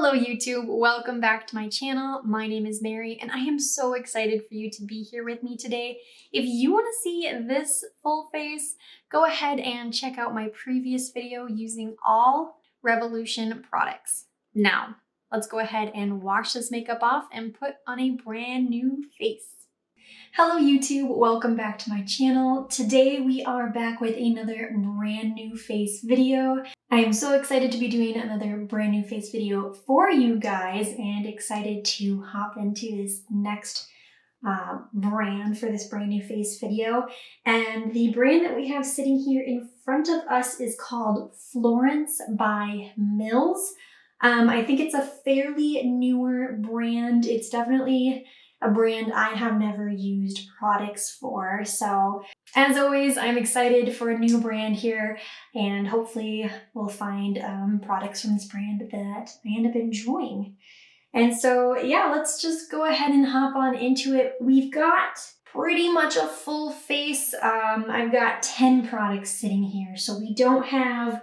Hello YouTube, welcome back to my channel. My name is Mary and I am so excited for you to be here with me today. If you want to see this full face, go ahead and check out my previous video using all Revolution products. Now, let's go ahead and wash this makeup off and put on a brand new face. Hello YouTube, welcome back to my channel. Today we are back with another brand new face video. I am so excited to be doing another brand new face video for you guys and excited to hop into this next brand for this brand new face video. And the brand that we have sitting here in front of us is called Florence by Mills. I think it's a fairly newer brand. It's definitely a brand I have never used products for. So as always, I'm excited for a new brand here and hopefully we'll find products from this brand that I end up enjoying. And so yeah, let's just go ahead and hop on into it. We've got pretty much a full face. I've got 10 products sitting here. So we don't have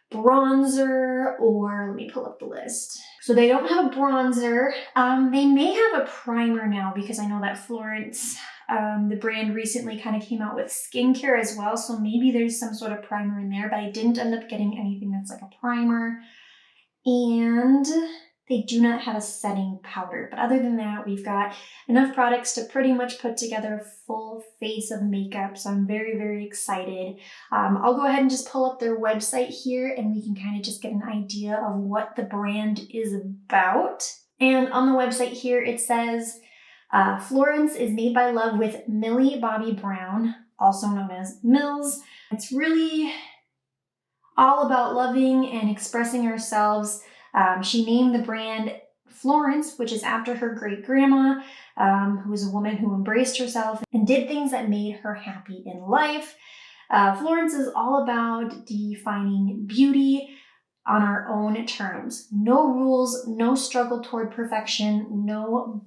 bronzer or, let me pull up the list. So they don't have a bronzer. They may have a primer now because I know that Florence, the brand, recently kind of came out with skincare as well. So maybe there's some sort of primer in there, but I didn't end up getting anything that's like a primer. And they do not have a setting powder. But other than that, we've got enough products to pretty much put together a full face of makeup. So I'm very, very excited. I'll go ahead and just pull up their website here and we can kind of just get an idea of what the brand is about. And on the website here, it says, Florence is made by love with Millie Bobby Brown, also known as Mills. It's really all about loving and expressing ourselves. She named the brand Florence, which is after her great-grandma, who was a woman who embraced herself and did things that made her happy in life. Florence is all about defining beauty on our own terms. No rules, no struggle toward perfection, no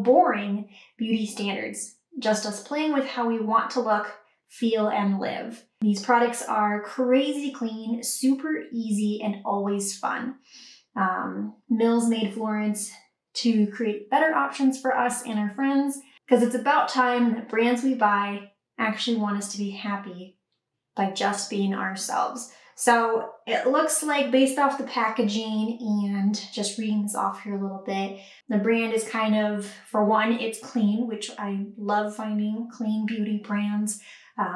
boring beauty standards. Just us playing with how we want to look, feel, and live. These products are crazy clean, super easy, and always fun. Mills made Florence to create better options for us and our friends, because it's about time that brands we buy actually want us to be happy by just being ourselves. So it looks like, based off the packaging and just reading this off here a little bit, the brand is kind of, for one, it's clean, which I love finding clean beauty brands.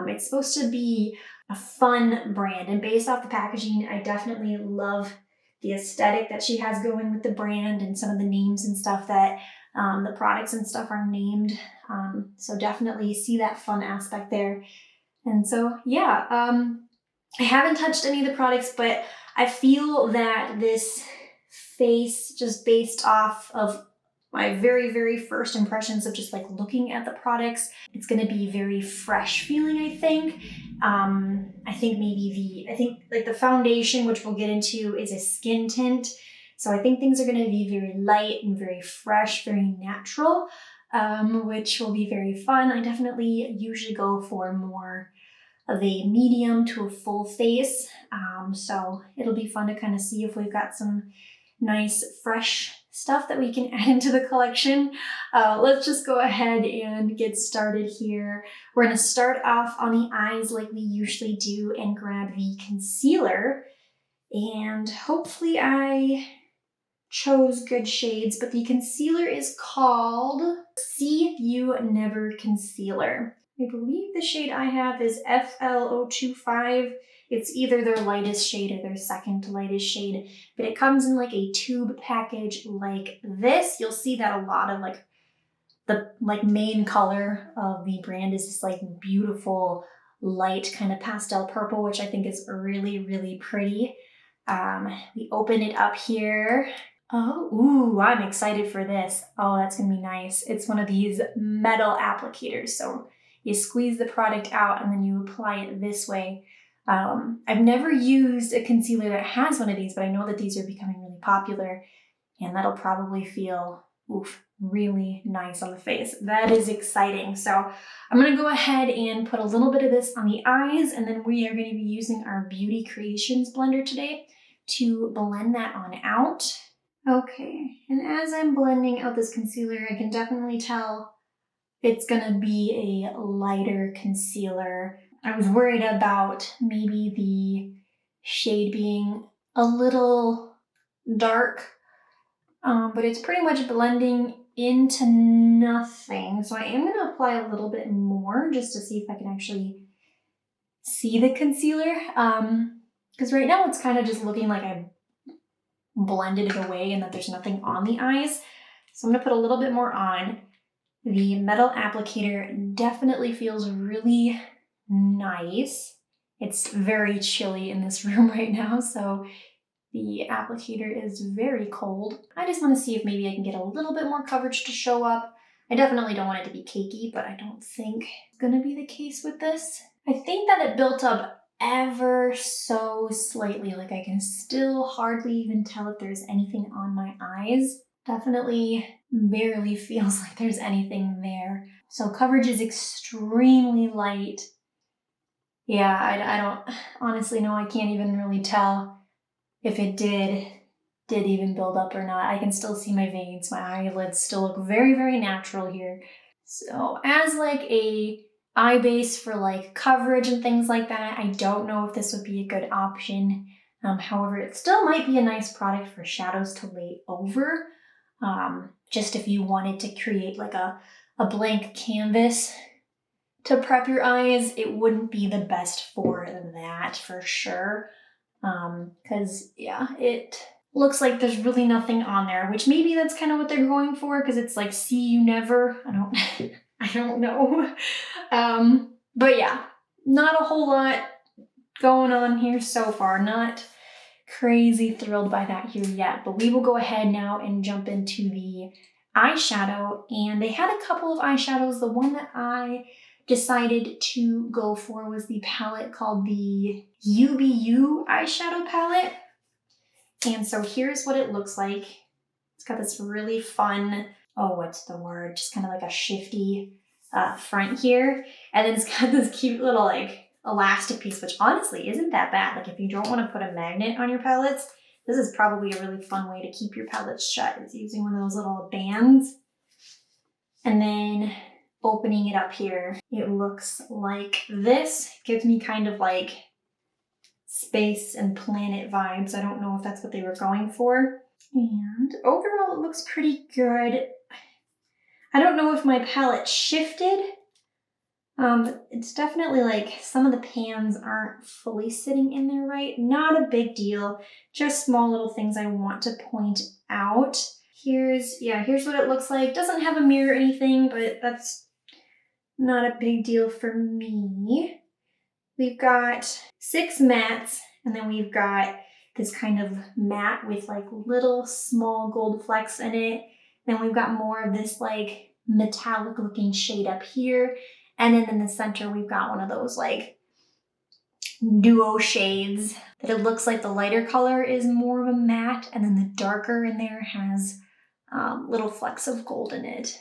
It's supposed to be a fun brand, and based off the packaging, I definitely love the aesthetic that she has going with the brand and some of the names and stuff that the products and stuff are named. So definitely see that fun aspect there. And so yeah, I haven't touched any of the products, but I feel that this face, just based off of my very, very first impressions of just like looking at the products, it's going to be very fresh feeling, I think. I think like the foundation, which we'll get into, is a skin tint. So I think things are going to be very light and very fresh, very natural, which will be very fun. I definitely usually go for more of a medium to a full face. So it'll be fun to kind of see if we've got some nice fresh stuff that we can add into the collection. Let's just go ahead and get started here. We're going to start off on the eyes like we usually do and grab the concealer. And hopefully I chose good shades, but the concealer is called See You Never Concealer. I believe the shade I have is FL025. It's either their lightest shade or their second lightest shade, but it comes in like a tube package like this. You'll see that a lot of like the main color of the brand is this like beautiful light kind of pastel purple, which I think is really, really pretty. We open it up here. Oh, ooh, I'm excited for this. Oh, that's gonna be nice. It's one of these metal applicators. So you squeeze the product out and then you apply it this way. I've never used a concealer that has one of these, but I know that these are becoming really popular and that'll probably feel really nice on the face. That is exciting. So I'm going to go ahead and put a little bit of this on the eyes, and then we are going to be using our Beauty Creations blender today to blend that on out. Okay, and as I'm blending out this concealer, I can definitely tell it's gonna be a lighter concealer. I was worried about maybe the shade being a little dark, but it's pretty much blending into nothing. So I am gonna apply a little bit more just to see if I can actually see the concealer. Because right now it's kind of just looking like I blended it away and that there's nothing on the eyes. So I'm gonna put a little bit more on. The metal applicator definitely feels really nice. It's very chilly in this room right now, so the applicator is very cold. I just want to see if maybe I can get a little bit more coverage to show up. I definitely don't want it to be cakey, but I don't think it's gonna be the case with this. I think that it built up ever so slightly, like I can still hardly even tell if there's anything on my eyes. Definitely barely feels like there's anything there. So coverage is extremely light. Yeah, I don't honestly know. I can't even really tell if it did even build up or not. I can still see my veins. My eyelids still look very, very natural here. So as like a eye base for like coverage and things like that, I don't know if this would be a good option. However, it still might be a nice product for shadows to lay over. Just if you wanted to create like a blank canvas to prep your eyes, it wouldn't be the best for that for sure. Because yeah, it looks like there's really nothing on there, which maybe that's kind of what they're going for, because it's like see you never. I don't know. But yeah, not a whole lot going on here so far. Not crazy thrilled by that here yet, but we will go ahead now and jump into the eyeshadow. And they had a couple of eyeshadows. The one that I decided to go for was the palette called the UBU eyeshadow palette. And so here's what it looks like. It's got this really fun, oh, what's the word? Just kind of like a shifty front here. And then it's got this cute little like elastic piece, which honestly isn't that bad. Like if you don't want to put a magnet on your palettes, this is probably a really fun way to keep your palettes shut, is using one of those little bands. And then opening it up here, it looks like this. It gives me kind of like space and planet vibes. I don't know if that's what they were going for. And overall it looks pretty good. I don't know if my palette shifted. But it's definitely like some of the pans aren't fully sitting in there right. Not a big deal, just small little things I want to point out. Here's what it looks like. Doesn't have a mirror or anything, but that's not a big deal for me. We've got 6 mattes, and then we've got this kind of matte with like little small gold flecks in it. Then we've got more of this like metallic looking shade up here. And then in the center, we've got one of those like duo shades that it looks like the lighter color is more of a matte, and then the darker in there has little flecks of gold in it.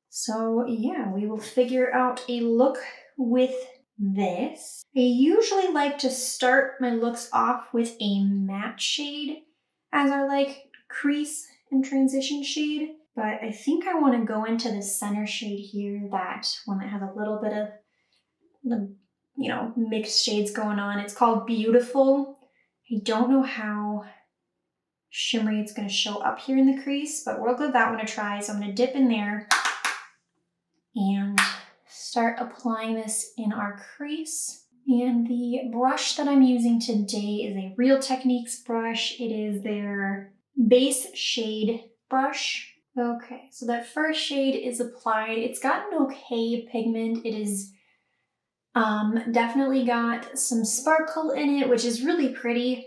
So yeah, we will figure out a look with this. I usually like to start my looks off with a matte shade as our like crease and transition shade. But I think I want to go into the center shade here, that one that has a little bit of the, mixed shades going on. It's called Beautiful. I don't know how shimmery it's going to show up here in the crease, but we'll give that one a try. So I'm going to dip in there and start applying this in our crease. And the brush that I'm using today is a Real Techniques brush. It is their base shade brush. Okay, so that first shade is applied. It's got an okay pigment. It is definitely got some sparkle in it, which is really pretty.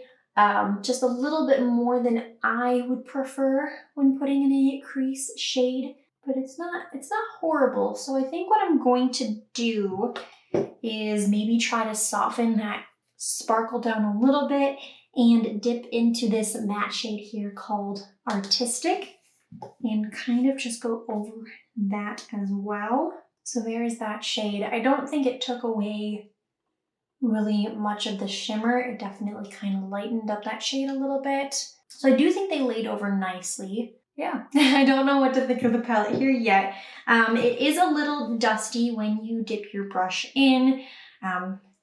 Just a little bit more than I would prefer when putting in a crease shade, but it's not horrible. So I think what I'm going to do is maybe try to soften that sparkle down a little bit and dip into this matte shade here called Artistic, and kind of just go over that as well. So there's that shade. I don't think it took away really much of the shimmer. It definitely kind of lightened up that shade a little bit. So I do think they laid over nicely. Yeah, I don't know what to think of the palette here yet. It is a little dusty when you dip your brush in.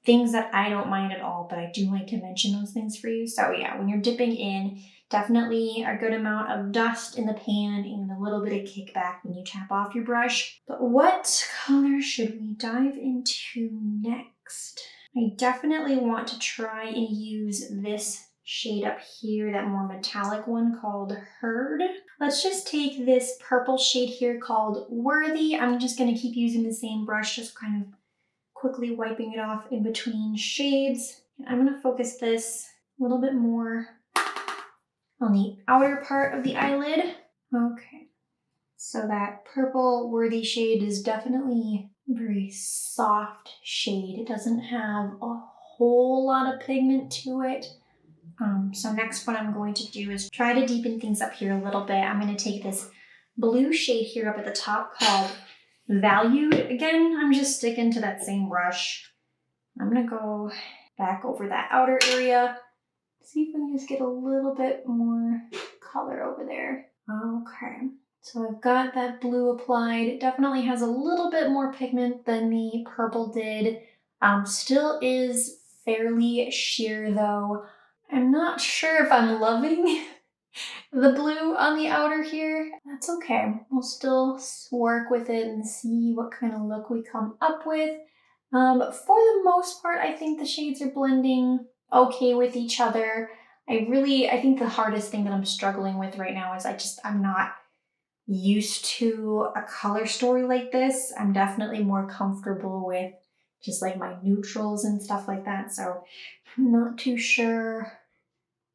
Things that I don't mind at all, but I do like to mention those things for you. So yeah, when you're dipping in, definitely a good amount of dust in the pan and a little bit of kickback when you tap off your brush. But what color should we dive into next? I definitely want to try and use this shade up here, that more metallic one called Herd. Let's just take this purple shade here called Worthy. I'm just going to keep using the same brush, just kind of quickly wiping it off in between shades. I'm going to focus this a little bit more on the outer part of the eyelid. Okay, so that purple Worthy shade is definitely a very soft shade. It doesn't have a whole lot of pigment to it. So next what I'm going to do is try to deepen things up here a little bit. I'm going to take this blue shade here up at the top called Valued. Again, I'm just sticking to that same brush. I'm going to go back over that outer area. See if we can just get a little bit more color over there. Okay, so I've got that blue applied. It definitely has a little bit more pigment than the purple did. Still is fairly sheer though. I'm not sure if I'm loving the blue on the outer here. That's okay. We'll still work with it and see what kind of look we come up with. For the most part, I think the shades are blending okay with each other. I think the hardest thing that I'm struggling with right now is I'm not used to a color story like this. I'm definitely more comfortable with just like my neutrals and stuff like that. So I'm not too sure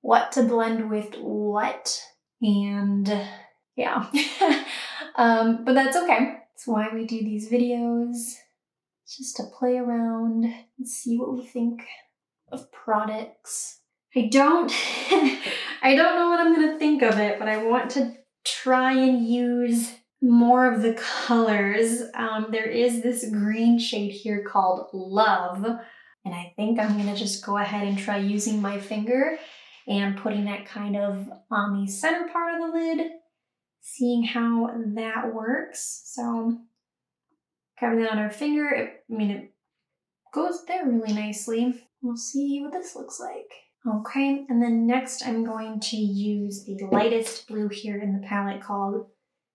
what to blend with what. And yeah, but that's okay. That's why we do these videos. Just to play around and see what we think of products. I don't know what I'm gonna think of it, but I want to try and use more of the colors. There is this green shade here called Love, and I think I'm gonna just go ahead and try using my finger and putting that kind of on the center part of the lid, seeing how that works. So grabbing that on our finger, it goes there really nicely. We'll see what this looks like. Okay, and then next I'm going to use the lightest blue here in the palette called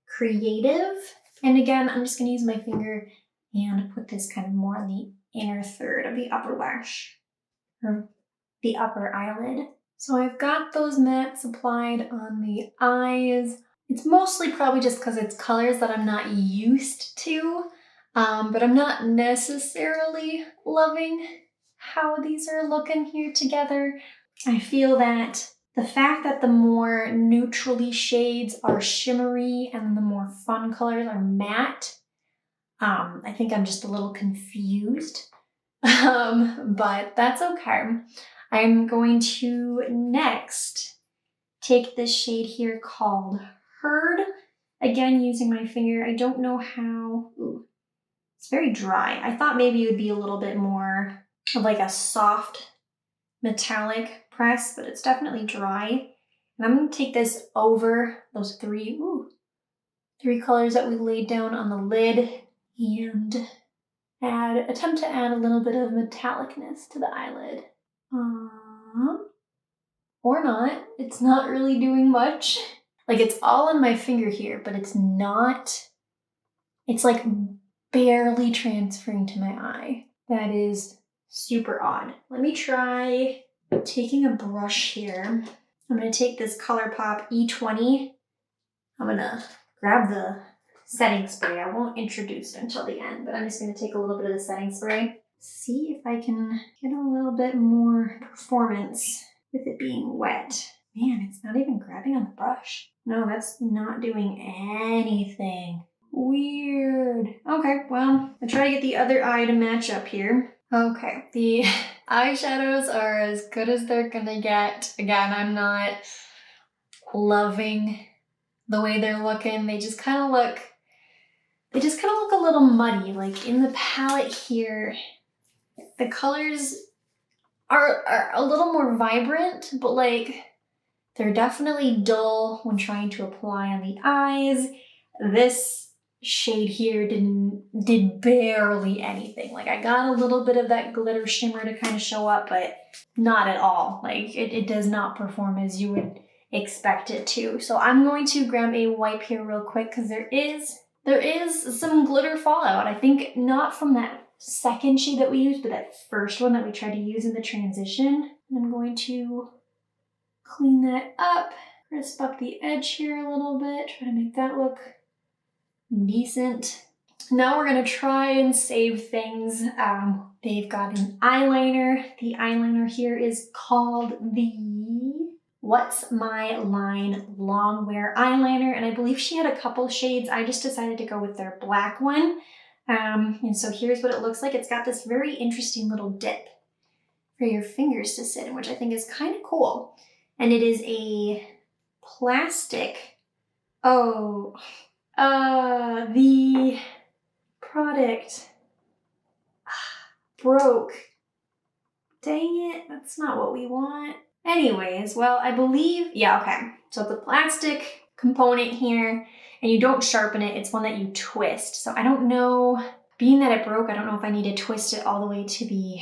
Creative. And again, I'm just gonna use my finger and put this kind of more on the inner third of the upper lash, or the upper eyelid. So I've got those mattes applied on the eyes. It's mostly probably just because it's colors that I'm not used to, but I'm not necessarily loving how these are looking here together. I feel that the fact that the more neutrally shades are shimmery and the more fun colors are matte, I think I'm just a little confused, but that's okay. I'm going to next take this shade here called Herd. Again, using my finger. I don't know how. Ooh, it's very dry. I thought maybe it would be a little bit more of like a soft metallic press, but it's definitely dry. And I'm going to take this over those three colors that we laid down on the lid and attempt to add a little bit of metallicness to the eyelid. Or not. It's not really doing much. Like, it's all on my finger here, but it's like barely transferring to my eye. That is super odd. Let me try taking a brush here. I'm gonna take this ColourPop E20. I'm gonna grab the setting spray. I won't introduce it until the end, but I'm just gonna take a little bit of the setting spray. See if I can get a little bit more performance with it being wet. Man, it's not even grabbing on the brush. No, that's not doing anything. Weird. Okay, well, I'll try to get the other eye to match up here. Okay, the eyeshadows are as good as they're gonna get. Again, I'm not loving the way they're looking. They just kind of look a little muddy. Like in the palette here, the colors are a little more vibrant, but like they're definitely dull when trying to apply on the eyes. This shade here did barely anything. Like I got a little bit of that glitter shimmer to kind of show up, but not at all. Like it does not perform as you would expect it to. So I'm going to grab a wipe here real quick because there is some glitter fallout. I think not from that second shade that we used, but that first one that we tried to use in the transition. And I'm going to clean that up, crisp up the edge here a little bit, try to make that look decent. Now we're gonna try and save things. They've got an eyeliner. The eyeliner here is called the What's My Line Long Wear Eyeliner, and I believe she had a couple shades. I just decided to go with their black one. And so here's what it looks like. It's got this very interesting little dip for your fingers to sit in, which I think is kind of cool. And it is a plastic. Oh, the product broke. Dang it, that's not what we want. Anyways, well, I believe, yeah, okay. So it's a plastic component here, and you don't sharpen it. It's one that you twist. So I don't know, being that it broke, I don't know if I need to twist it all the way to the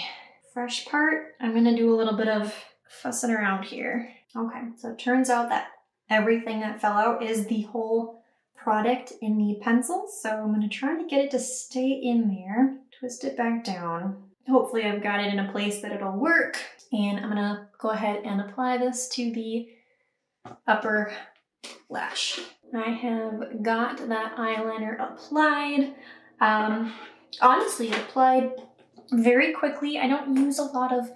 fresh part. I'm gonna do a little bit of fussing around here. Okay, so it turns out that everything that fell out is the whole product in the pencil. So I'm gonna try to get it to stay in there, twist it back down. Hopefully I've got it in a place that it'll work. And I'm gonna go ahead and apply this to the upper lash. I have got that eyeliner applied. Honestly, it applied very quickly. I don't use a lot of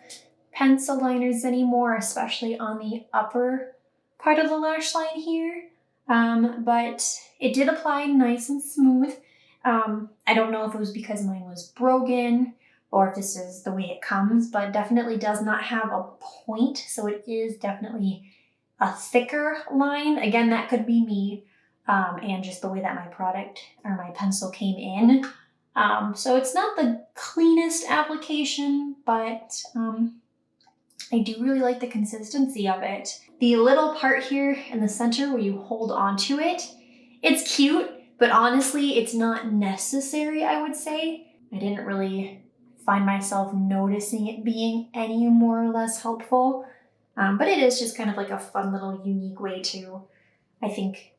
pencil liners anymore, especially on the upper part of the lash line here. But it did apply nice and smooth. I don't know if it was because mine was broken or if this is the way it comes, but definitely does not have a point. So it is definitely a thicker line. Again, that could be me and just the way that my product or my pencil came in. So it's not the cleanest application, but I do really like the consistency of it. The little part here in the center where you hold onto it, it's cute, but honestly, it's not necessary, I would say. I didn't really find myself noticing it being any more or less helpful, but it is just kind of like a fun little unique way to, I think,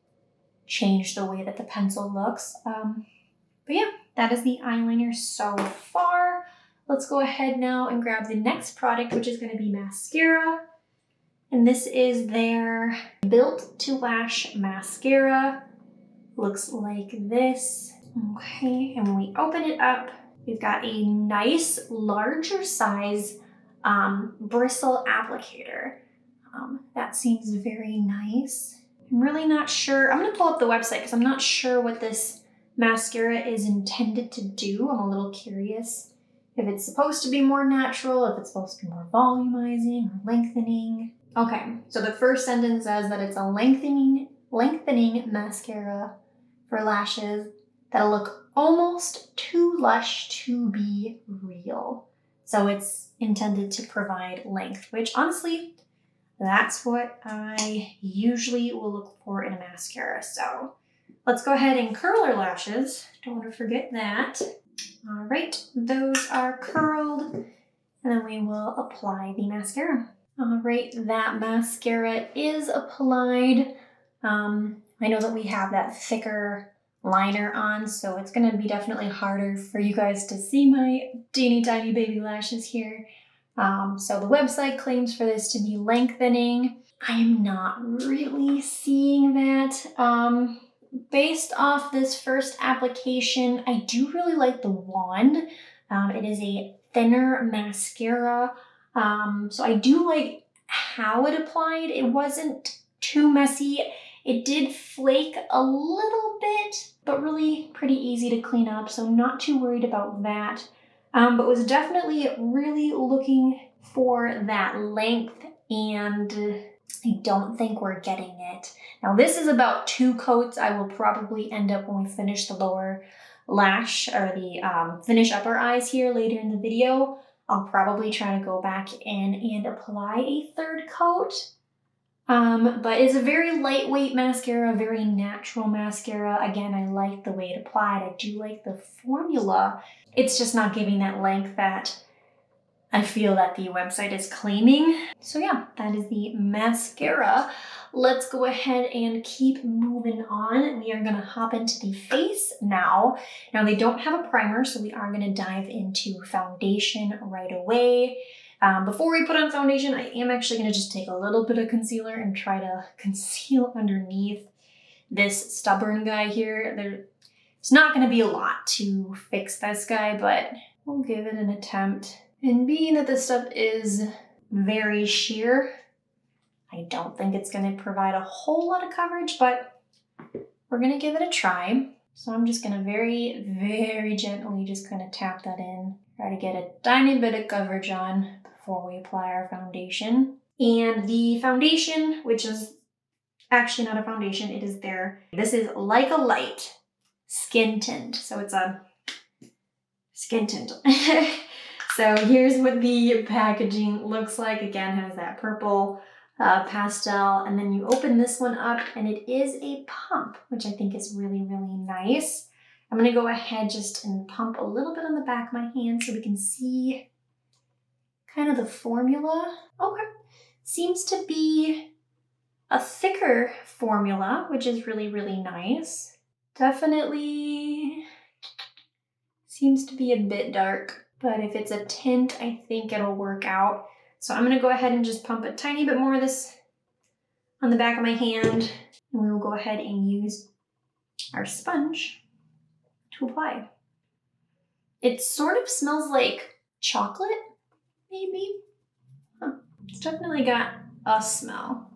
change the way that the pencil looks. But yeah, that is the eyeliner so far. Let's go ahead now and grab the next product, which is going to be mascara. And this is their Built to Lash mascara. Looks like this. Okay, and when we open it up, we've got a nice, larger size bristle applicator. That seems very nice. I'm really not sure. I'm going to pull up the website because I'm not sure what this mascara is intended to do. I'm a little curious if it's supposed to be more natural, if it's supposed to be more volumizing or lengthening. Okay, so the first sentence says that it's a lengthening mascara for lashes that'll look almost too lush to be real. So it's intended to provide length, which honestly, that's what I usually will look for in a mascara. So let's go ahead and curl our lashes. Don't want to forget that. All right, those are curled, and then we will apply the mascara. All right, that mascara is applied. I know that we have that thicker liner on, so it's gonna be definitely harder for you guys to see my teeny tiny baby lashes here. So the website claims for this to be lengthening. I am not really seeing that. Based off this first application, I do really like the wand. It is a thinner mascara. So I do like how it applied. It wasn't too messy. It did flake a little bit, but really pretty easy to clean up. So not too worried about that. But was definitely really looking for that length, and I don't think we're getting it. Now this is about 2 coats. I will probably end up when we finish the lower lash or the finish upper eyes here later in the video. I'll probably try to go back in and apply a third coat. But it's a very lightweight mascara, very natural mascara. Again, I like the way it applied. I do like the formula. It's just not giving that length that I feel that the website is claiming. So yeah, that is the mascara. Let's go ahead and keep moving on. We are gonna hop into the face now. Now they don't have a primer, so we are gonna dive into foundation right away. Before we put on foundation, I am actually gonna just take a little bit of concealer and try to conceal underneath this stubborn guy here. There's not gonna be a lot to fix this guy, but we'll give it an attempt. And being that this stuff is very sheer, I don't think it's gonna provide a whole lot of coverage, but we're gonna give it a try. So I'm just gonna very, very gently just kind of tap that in, try to get a tiny bit of coverage on before we apply our foundation. And the foundation, which is actually not a foundation, it is this is Like a Light Skin Tint. So it's a skin tint. So here's what the packaging looks like. Again, has that purple pastel, and then you open this one up and it is a pump, which I think is really, really nice. I'm gonna go ahead just and pump a little bit on the back of my hand so we can see kind of the formula. Okay, seems to be a thicker formula, which is really, really nice. Definitely seems to be a bit dark, but if it's a tint, I think it'll work out. So I'm gonna go ahead and just pump a tiny bit more of this on the back of my hand, and we will go ahead and use our sponge to apply. It sort of smells like chocolate, maybe? Huh. It's definitely got a smell.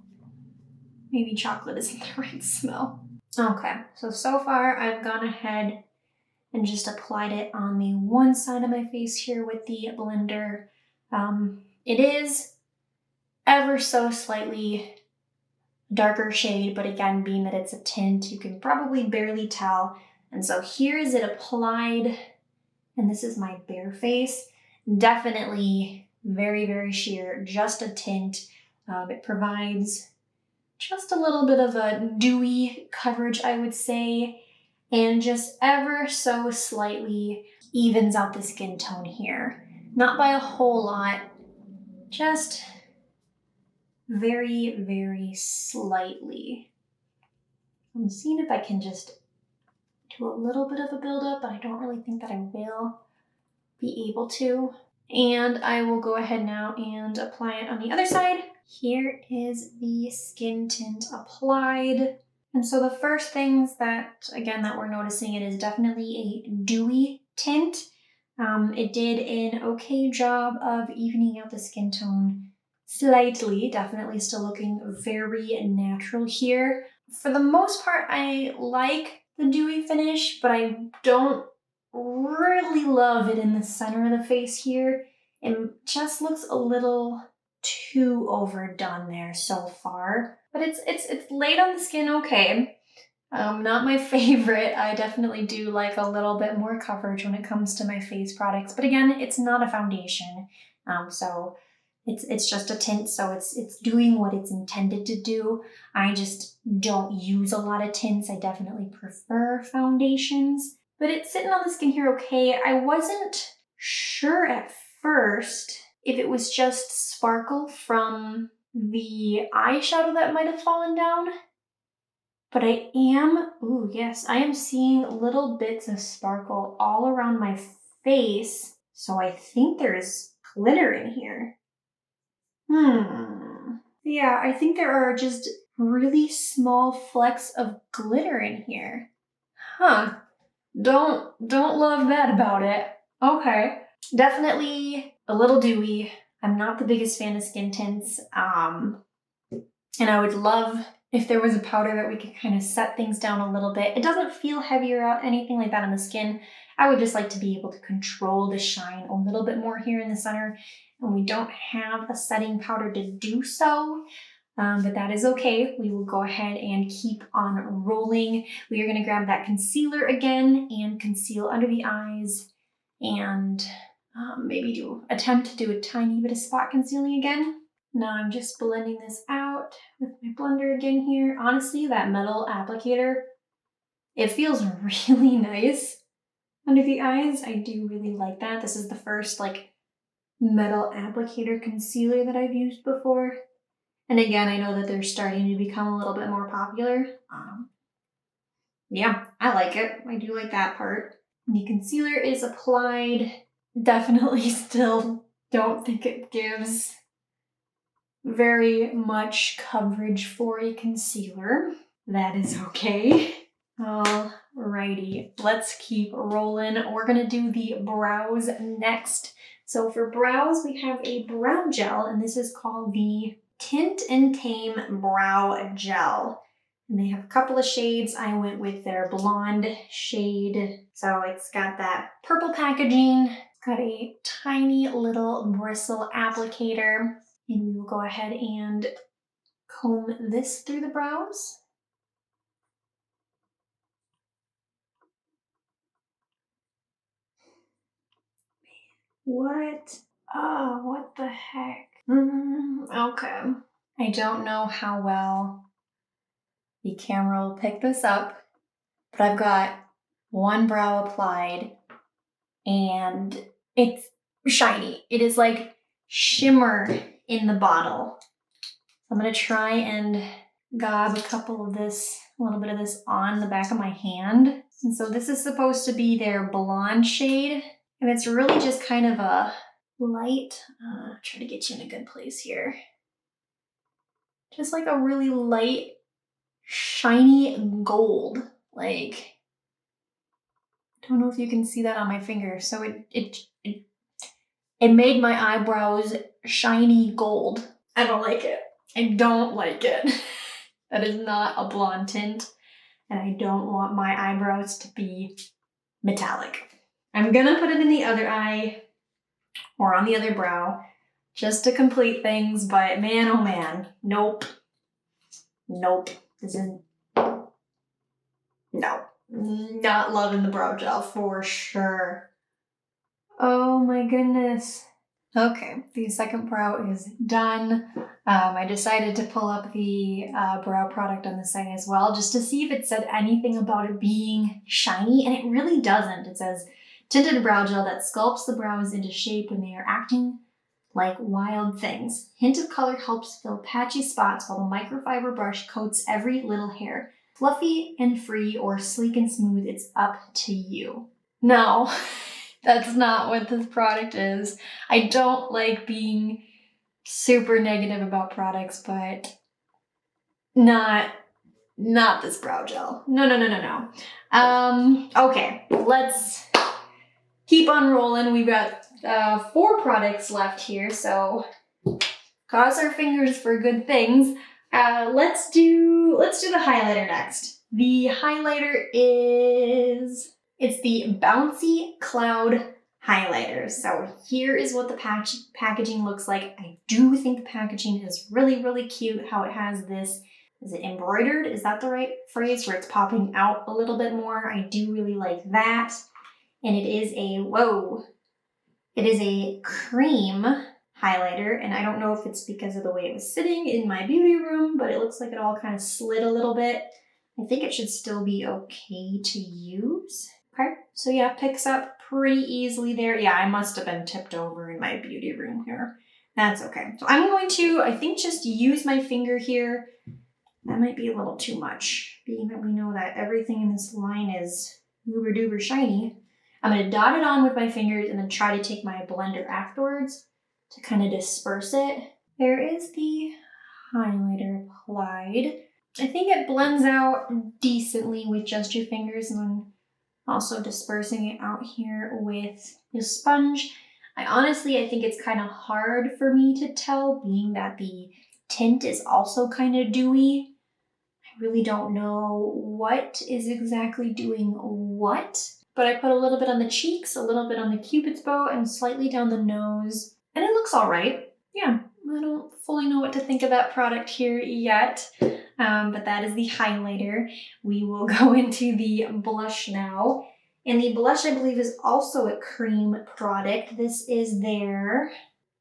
Maybe chocolate isn't the right smell. Okay, so far I've gone ahead and just applied it on the one side of my face here with the blender. It is ever so slightly darker shade, but again, being that it's a tint, you can probably barely tell. And so here is it applied, and this is my bare face. Definitely very, very sheer, just a tint. It provides just a little bit of a dewy coverage, I would say, and just ever so slightly evens out the skin tone here. Not by a whole lot, just very, very slightly. I'm seeing if I can just do a little bit of a buildup, but I don't really think that I will be able to. And I will go ahead now and apply it on the other side. Here is the skin tint applied. And so the first things that we're noticing, it is definitely a dewy tint. It did an okay job of evening out the skin tone slightly, definitely still looking very natural here. For the most part, I like the dewy finish, but I don't really love it in the center of the face here. It just looks a little too overdone there so far, but it's laid on the skin okay. Not my favorite. I definitely do like a little bit more coverage when it comes to my face products, but again, it's not a foundation, so it's just a tint, so it's doing what it's intended to do. I just don't use a lot of tints. I definitely prefer foundations, but it's sitting on the skin here okay. I wasn't sure at first if it was just sparkle from the eyeshadow that might have fallen down, but I am seeing little bits of sparkle all around my face, so I think there's glitter in here. Yeah, I think there are just really small flecks of glitter in here. Huh. Don't love that about it. Okay. Definitely a little dewy. I'm not the biggest fan of skin tints. And I would love if there was a powder that we could kind of set things down a little bit. It doesn't feel heavy or anything like that on the skin. I would just like to be able to control the shine a little bit more here in the center. And we don't have a setting powder to do so, but that is okay. We will go ahead and keep on rolling. We are gonna grab that concealer again and conceal under the eyes and maybe attempt to do a tiny bit of spot concealing again. Now I'm just blending this out with my blender again here. Honestly, that metal applicator, it feels really nice under the eyes. I do really like that. This is the first like metal applicator concealer that I've used before. And again, I know that they're starting to become a little bit more popular. Yeah, I like it. I do like that part. The concealer is applied. Definitely still don't think it gives very much coverage for a concealer. That is okay. Alrighty, let's keep rolling. We're gonna do the brows next. So for brows, we have a brow gel, and this is called the Tint and Tame Brow Gel. And they have a couple of shades. I went with their blonde shade. So it's got that purple packaging. It's got a tiny little bristle applicator. And we will go ahead and comb this through the brows. What? Oh, what the heck? Okay. I don't know how well the camera will pick this up, but I've got one brow applied and it's shiny. It is like shimmer in the bottle. I'm gonna try and gob a little bit of this on the back of my hand. And so this is supposed to be their blonde shade, and it's really just kind of a light, try to get you in a good place here. Just like a really light, shiny gold. Like, I don't know if you can see that on my finger. So it made my eyebrows shiny gold. I don't like it. I don't like it. That is not a blonde tint, and I don't want my eyebrows to be metallic. I'm gonna put it in the other eye or on the other brow just to complete things, but man, oh man, nope. Nope. This is, no. Not loving the brow gel for sure. Oh my goodness. Okay, the second brow is done. I decided to pull up the brow product on the site as well, just to see if it said anything about it being shiny, and it really doesn't. It says, tinted brow gel that sculpts the brows into shape when they are acting like wild things. Hint of color helps fill patchy spots while the microfiber brush coats every little hair. Fluffy and free or sleek and smooth, it's up to you. No. That's not what this product is. I don't like being super negative about products, but not this brow gel. No. Okay, let's keep on rolling. We've got 4 products left here, so cross our fingers for good things. Let's do the highlighter next. The highlighter it's the Bouncy Cloud highlighter. So here is what the packaging looks like. I do think the packaging is really, really cute. How it has this, is it embroidered? Is that the right phrase? Where it's popping out a little bit more. I do really like that. And it is it is a cream highlighter. And I don't know if it's because of the way it was sitting in my beauty room, but it looks like it all kind of slid a little bit. I think it should still be okay to use. Okay, so yeah, picks up pretty easily there. Yeah, I must have been tipped over in my beauty room here. That's okay. So I'm going to, I think, just use my finger here. That might be a little too much, being that we know that everything in this line is uber duper shiny. I'm going to dot it on with my fingers and then try to take my blender afterwards to kind of disperse it. There is the highlighter applied. I think it blends out decently with just your fingers, and then also dispersing it out here with the sponge. I think it's kind of hard for me to tell, being that the tint is also kind of dewy. I really don't know what is exactly doing what, but I put a little bit on the cheeks, a little bit on the cupid's bow, and slightly down the nose, and it looks all right. Yeah, I don't fully know what to think of that product here yet, but that is the highlighter. We will go into the blush now. And the blush, I believe, is also a cream product. This is their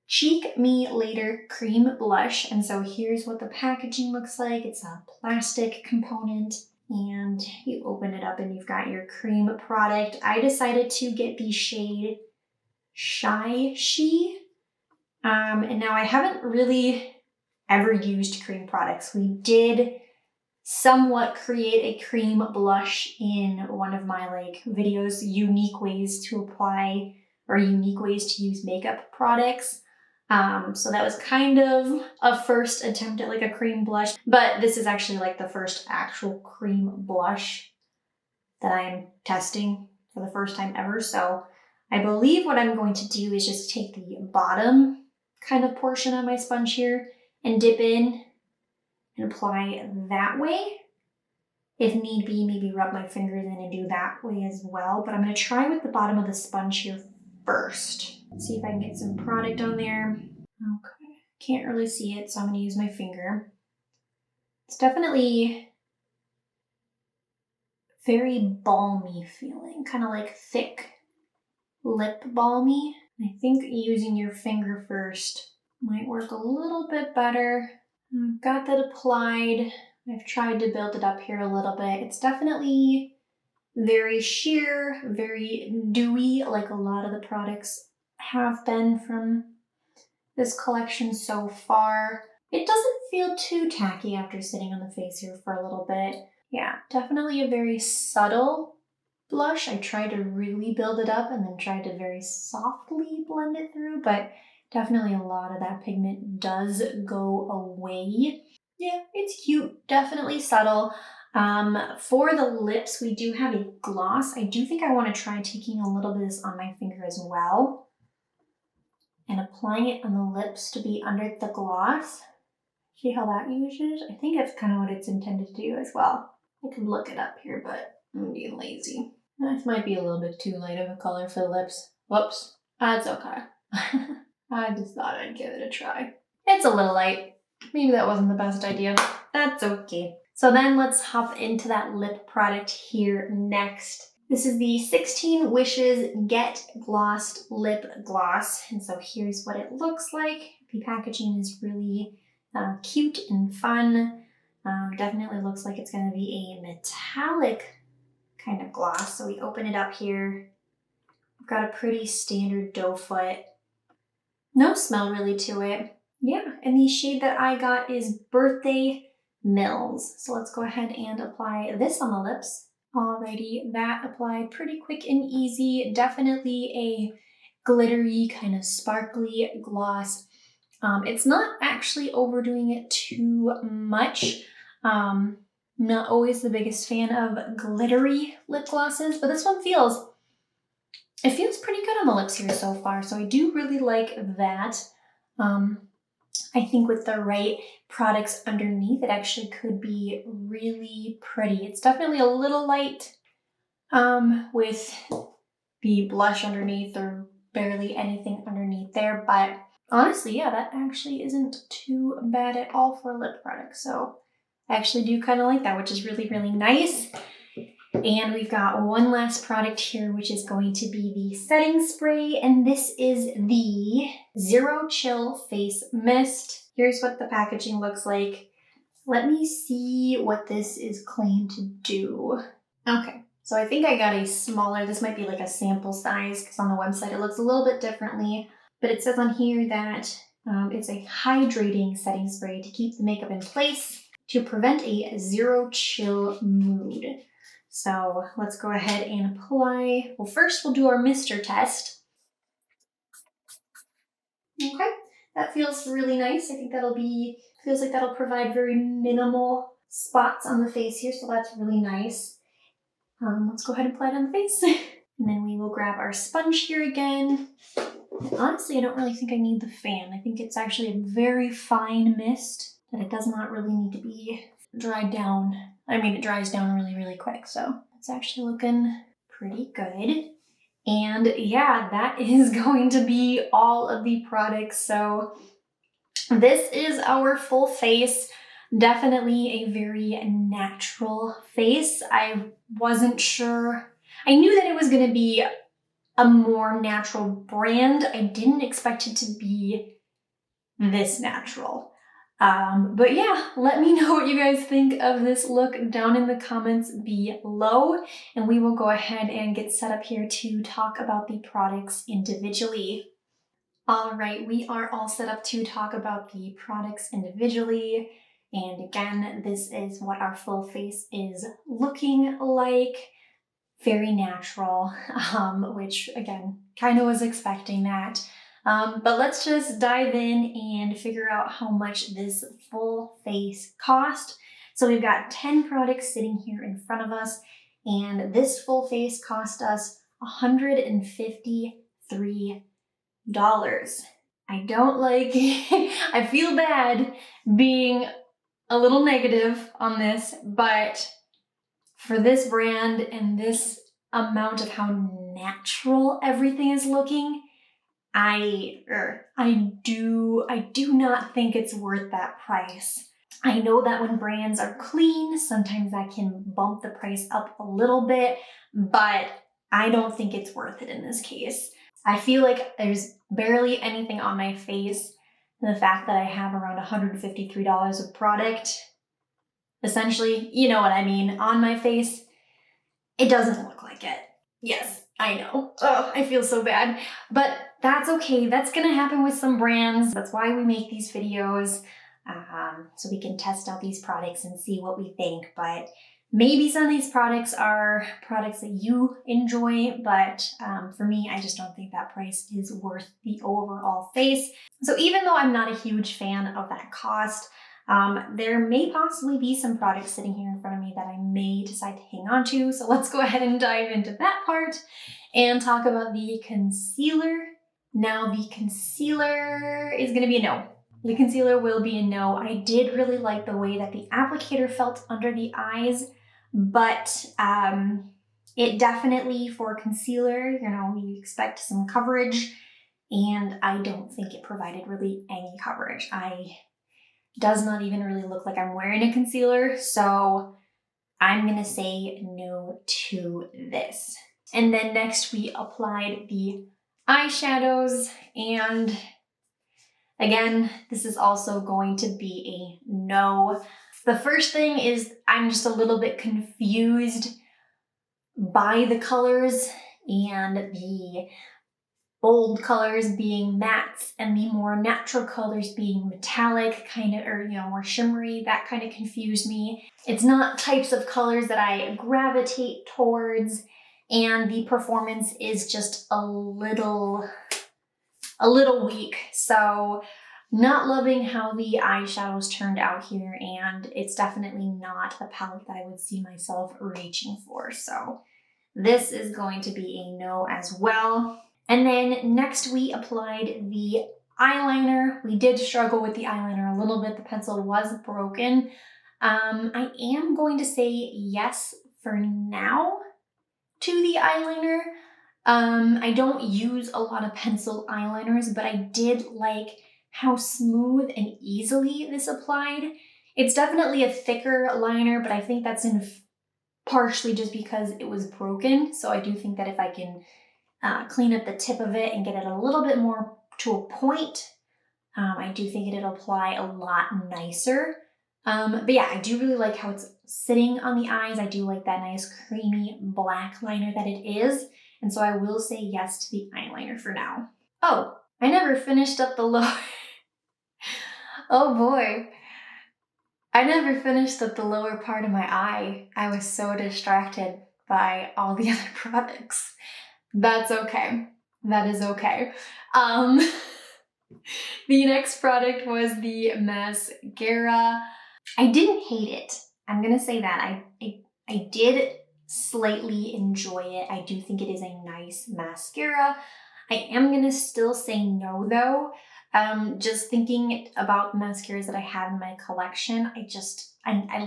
Cheek Me Later Cream Blush. And so here's what the packaging looks like. It's a plastic component. And you open it up and you've got your cream product. I decided to get the shade Shy She. And now I haven't really ever used cream products. We did somewhat create a cream blush in one of my videos, unique ways to apply or unique ways to use makeup products. So that was kind of a first attempt at a cream blush, but this is actually the first actual cream blush that I am testing for the first time ever. So I believe what I'm going to do is just take the bottom kind of portion of my sponge here and dip in and apply that way. If need be, maybe rub my fingers in and do that way as well. But I'm going to try with the bottom of the sponge here first. See if I can get some product on there. Okay, can't really see it, so I'm going to use my finger. It's definitely very balmy feeling, kind of like thick lip balmy. I think using your finger first might work a little bit better. I've got that applied. I've tried to build it up here a little bit. It's definitely very sheer, very dewy, like a lot of the products have been from this collection so far. It doesn't feel too tacky after sitting on the face here for a little bit. Yeah, definitely a very subtle blush. I tried to really build it up and then tried to very softly blend it through, but definitely a lot of that pigment does go away. Yeah, it's cute, definitely subtle. For the lips, we do have a gloss. I do think I want to try taking a little bit of this on my finger as well and applying it on the lips to be under the gloss. See how that uses? I think that's kind of what it's intended to do as well. I could look it up here, but I'm being lazy. This might be a little bit too light of a color for the lips. Whoops. That's okay. I just thought I'd give it a try. It's a little light. Maybe that wasn't the best idea. That's okay. So then let's hop into that lip product here next. This is the 16 Wishes Get Glossed Lip Gloss. And so here's what it looks like. The packaging is really cute and fun. Definitely looks like it's going to be a metallic kind of gloss. So we open it up here. I've got a pretty standard doe foot. No smell really to it. Yeah, and the shade that I got is Birthday Mills. So let's go ahead and apply this on the lips. Alrighty, that applied pretty quick and easy. Definitely a glittery, kind of sparkly gloss. It's not actually overdoing it too much. I'm not always the biggest fan of glittery lip glosses, but this one feels pretty good on the lips here so far. So I do really like that. I think with the right products underneath, it actually could be really pretty. It's definitely a little light with the blush underneath or barely anything underneath there, but honestly, yeah, that actually isn't too bad at all for a lip product. So I actually do kind of like that, which is really, really nice. And we've got one last product here, which is going to be the setting spray. And this is the Zero Chill Face Mist. Here's what the packaging looks like. Let me see what this is claimed to do. Okay, so I think I got a smaller, this might be like a sample size because on the website it looks a little bit differently. But it says on here that it's a hydrating setting spray to keep the makeup in place to prevent a zero chill mood. So let's go ahead and apply. Well, first we'll do our mister test. Okay, that feels really nice. I think feels like that'll provide very minimal spots on the face here, so that's really nice. Let's go ahead and apply it on the face. And then we will grab our sponge here again. Honestly, I don't really think I need the fan. I think it's actually a very fine mist that it does not really need to be dried down. I mean, it dries down really, really quick, so it's actually looking pretty good. And yeah, that is going to be all of the products. So this is our full face. Definitely a very natural face. I wasn't sure. I knew that it was going to be a more natural brand. I didn't expect it to be this natural. But yeah, let me know what you guys think of this look down in the comments below, and we will go ahead and get set up here to talk about the products individually. All right, we are all set up to talk about the products individually. And again, this is what our full face is looking like. Very natural, which again, kind of was expecting that. But let's just dive in and figure out how much this full face cost. So we've got 10 products sitting here in front of us, and this full face cost us $153. I don't like, I feel bad being a little negative on this, but for this brand and this amount of how natural everything is looking, I do not think it's worth that price. I know that when brands are clean, sometimes that can bump the price up a little bit, but I don't think it's worth it in this case. I feel like there's barely anything on my face, and the fact that I have around $153 of product, essentially, you know what I mean, on my face, it doesn't look like it. Yes, I know. Oh, I feel so bad. But that's okay. That's gonna happen with some brands. That's why we make these videos, so we can test out these products and see what we think. But maybe some of these products are products that you enjoy, but for me, I just don't think that price is worth the overall face. So even though I'm not a huge fan of that cost, there may possibly be some products sitting here in front of me that I may decide to hang on to. So let's go ahead and dive into that part and talk about the concealer. Now the concealer is going to be a no. The concealer will be a no. I did really like the way that the applicator felt under the eyes, but it definitely, for concealer, you know, you expect some coverage, and I don't think it provided really any coverage. Does not even really look like I'm wearing a concealer, so I'm gonna say no to this. And then next we applied the eyeshadows, and again, this is also going to be a no. The first thing is I'm just a little bit confused by the colors, and the bold colors being mattes and the more natural colors being metallic, kind of, or, you know, more shimmery. That kind of confused me. It's not types of colors that I gravitate towards, and the performance is just a little weak. So not loving how the eyeshadows turned out here, and it's definitely not a palette that I would see myself reaching for. So this is going to be a no as well. And then next we applied the eyeliner. We did struggle with the eyeliner a little bit. The pencil was broken. I am going to say yes for now to the eyeliner. I don't use a lot of pencil eyeliners, but I did like how smooth and easily this applied. It's definitely a thicker liner, but I think that's in partially just because it was broken. So I do think that if I can clean up the tip of it and get it a little bit more to a point, I do think it'll apply a lot nicer. But yeah, I do really like how it's sitting on the eyes. I do like that nice creamy black liner that it is. And so I will say yes to the eyeliner for now. Oh, I never finished up the lower. Oh boy. I never finished up the lower part of my eye. I was so distracted by all the other products. That's okay. That is okay. The next product was the mascara. I didn't hate it. I'm gonna say that. I did slightly enjoy it. I do think it is a nice mascara. I am gonna still say no though. Just thinking about mascaras that I have in my collection, I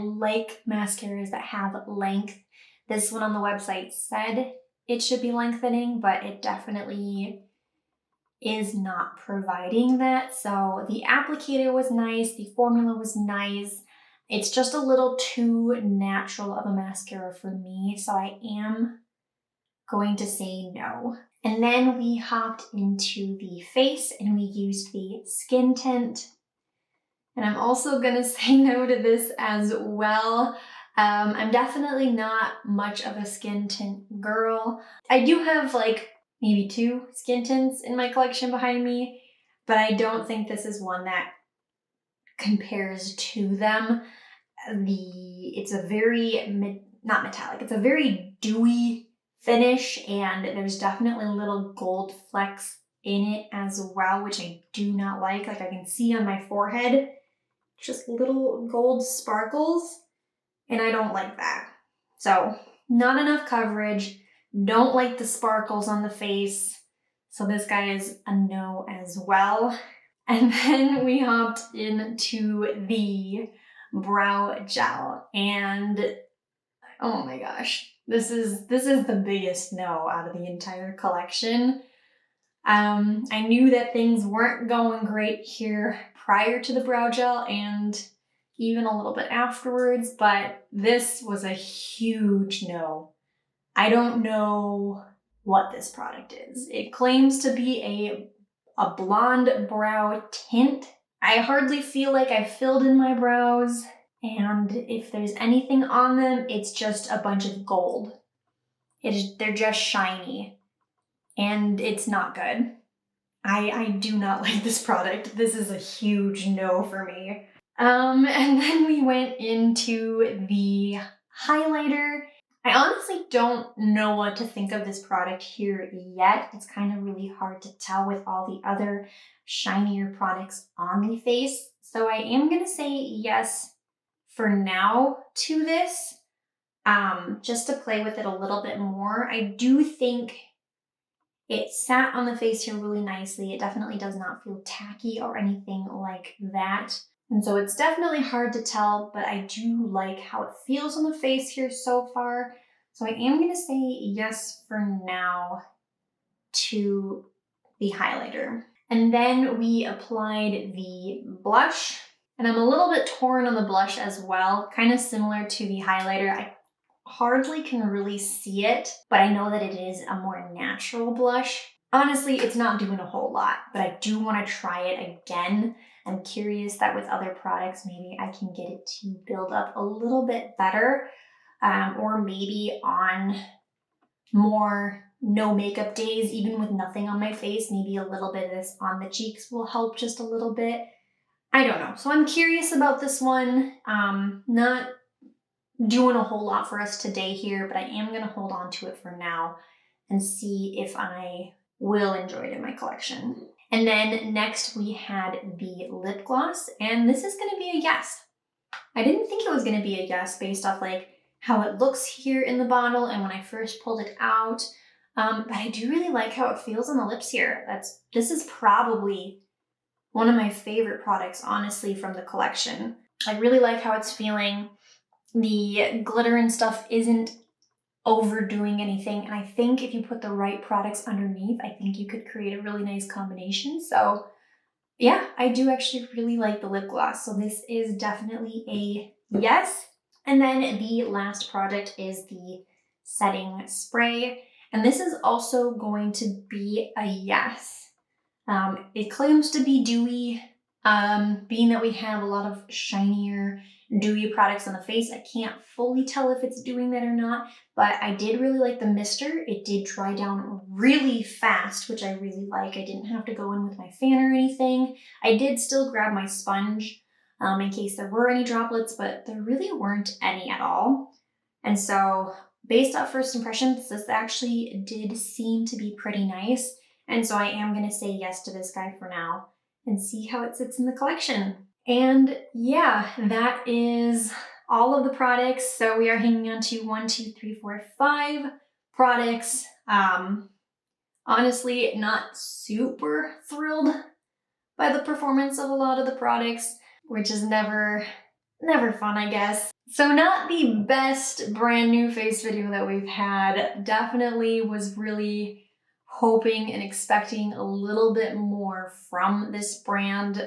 like mascaras that have length. This one on the website said it should be lengthening, but it definitely is not providing that. So the applicator was nice, the formula was nice. It's just a little too natural of a mascara for me, so I am going to say no. And then we hopped into the face and we used the skin tint. And I'm also gonna say no to this as well. I'm definitely not much of a skin tint girl. I do have like maybe 2 skin tints in my collection behind me, but I don't think this is one that compares to them. It's a very, not metallic, it's a very dewy finish, and there's definitely little gold flecks in it as well, which I do not like. Like I can see on my forehead, just little gold sparkles, and I don't like that. So not enough coverage, don't like the sparkles on the face. So this guy is a no as well. And then we hopped into the brow gel, and oh my gosh, this is the biggest no out of the entire collection. I knew that things weren't going great here prior to the brow gel and even a little bit afterwards, but this was a huge no. I don't know what this product is. It claims to be a blonde brow tint. I hardly feel like I filled in my brows, and if there's anything on them, it's just a bunch of gold. They're just shiny, and it's not good. I do not like this product. This is a huge no for me. And then we went into the highlighter. I honestly don't know what to think of this product here yet. It's kind of really hard to tell with all the other shinier products on the face. So I am gonna say yes for now to this, just to play with it a little bit more. I do think it sat on the face here really nicely. It definitely does not feel tacky or anything like that. And so it's definitely hard to tell, but I do like how it feels on the face here so far. So I am gonna say yes for now to the highlighter. And then we applied the blush, and I'm a little bit torn on the blush as well, kind of similar to the highlighter. I hardly can really see it, but I know that it is a more natural blush. Honestly, it's not doing a whole lot, but I do want to try it again. I'm curious that with other products, maybe I can get it to build up a little bit better, or maybe on more no makeup days, even with nothing on my face, maybe a little bit of this on the cheeks will help just a little bit. I don't know. So I'm curious about this one. Not doing a whole lot for us today here, but I am going to hold on to it for now and see if I will enjoy it in my collection. And then next we had the lip gloss, and this is going to be a yes. I didn't think it was going to be a yes based off like how it looks here in the bottle and when I first pulled it out, but I do really like how it feels on the lips here. This is probably one of my favorite products, honestly, from the collection. I really like how it's feeling. The glitter and stuff isn't overdoing anything, and I think if you put the right products underneath, I think you could create a really nice combination. So yeah, I do actually really like the lip gloss, so this is definitely a yes. And then the last product is the setting spray, and this is also going to be a yes. It claims to be dewy, being that we have a lot of shinier dewy products on the face. I can't fully tell if it's doing that or not, but I did really like the mister. It did dry down really fast, which I really like. I didn't have to go in with my fan or anything. I did still grab my sponge in case there were any droplets, but there really weren't any at all. And so based off first impressions, this actually did seem to be pretty nice. And so I am going to say yes to this guy for now and see how it sits in the collection. And yeah, that is all of the products. So we are hanging on to 1, 2, 3, 4, 5 products. Honestly, not super thrilled by the performance of a lot of the products, which is never fun, I guess. So not the best brand new face video that we've had. Definitely was really hoping and expecting a little bit more from this brand,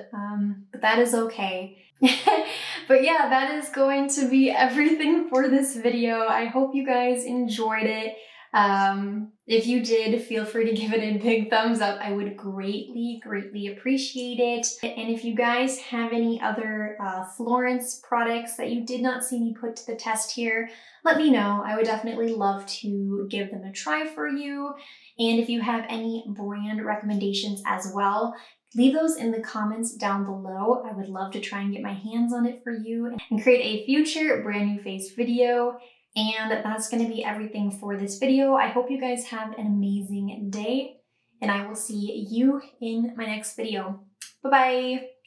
but that is okay. But yeah, that is going to be everything for this video. I hope you guys enjoyed it. If you did, feel free to give it a big thumbs up. I would greatly, greatly appreciate it. And if you guys have any other Florence products that you did not see me put to the test here, let me know. I would definitely love to give them a try for you. And if you have any brand recommendations as well, leave those in the comments down below. I would love to try and get my hands on it for you and create a future brand new face video. And that's going to be everything for this video. I hope you guys have an amazing day, and I will see you in my next video. Bye-bye.